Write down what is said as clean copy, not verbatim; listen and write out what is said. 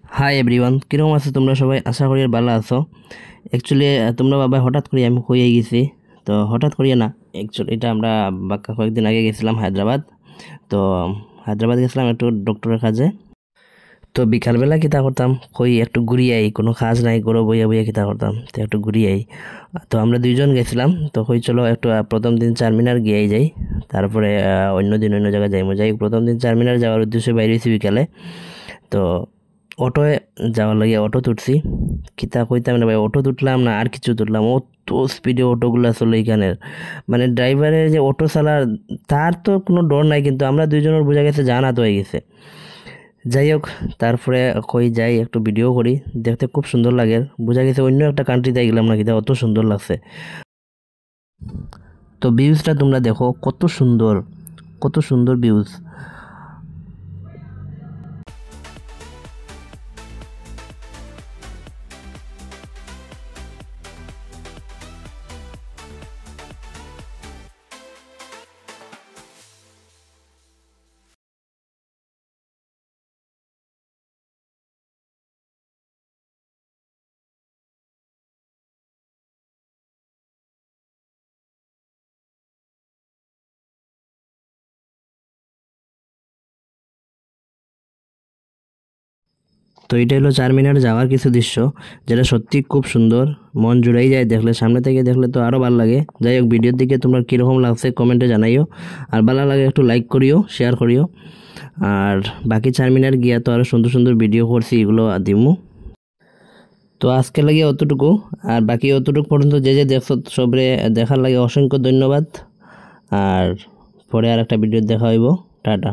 Hi everyone, কিরকম আছো তোমরা সবাই? আশা করি ভালো আছো। অ্যাকচুয়ালি তোমরা বাবা হঠাৎ করে আমি হয়ে গেছি, তো হঠাৎ করিয়ে না, অ্যাকচুয়ালি এটা আমরা বাক্কা কয়েকদিন আগে গেছিলাম হায়দ্রাবাদ। তো হায়দ্রাবাদ গেছিলাম একটু ডক্টরের কাজে। তো বিকালবেলা কিতা করতাম, কই একটু ঘুরিয়াই, কোনো কাজ নাই, গরো বইয়া বইয়া কিতা করতাম, তো একটু ঘুরিয়াই। তো আমরা দুইজন গেছিলাম, তো কই চলো একটু প্রথম দিন চারমিনার গিয়েই যাই, তারপরে অন্য দিন অন্য জায়গায় যাই। প্রথম দিন চারমিনার যাওয়ার উদ্দেশ্যে বাইরে হয়েছি বিকালে। তো অটোয় যাওয়ার লাগে অটো তুটছি, কিতা কইতাম না ভাই, অটো তুটলাম না আর কিছু তুটলাম, অত স্পিডে অটোগুলো চলে এখানের। মানে ড্রাইভারের যে অটো চালার, তার তো কোনো ডর নাই, কিন্তু আমরা দুইজনের বোঝা গেছে জানা তো হয়ে গেছে। যাই হোক, তারপরে কই যাই একটু ভিডিও করি, দেখতে খুব সুন্দর লাগে, বোঝা গেছে অন্য একটা কান্ট্রিতে গেলাম না, কিতা অত সুন্দর লাগছে। তো ভিউজটা তোমরা দেখো, কত সুন্দর, কত সুন্দর ভিউজ। তো এটা হলো চারমিনার যাওয়ার কিছু দৃশ্য, যেটা সত্যি খুব সুন্দর, মন জুড়াই যায় দেখলে, সামনে থেকে দেখলে তো আরও ভালো লাগে। যাই হোক, ভিডিওর দিকে তোমার কীরকম লাগছে কমেন্টে জানাইও, আর ভালো লাগে একটু লাইক করিও, শেয়ার করিও। আর বাকি চারমিনার গিয়া তো আরও সুন্দর সুন্দর ভিডিও করছি, এগুলো দিমু। তো আজকে লাগে অতটুকু, আর বাকি অতটুকু পর্যন্ত যে যে দেখছো সবরে দেখার লাগে অসংখ্য ধন্যবাদ। আর পরে আর একটা ভিডিও দেখা হইব। টাটা।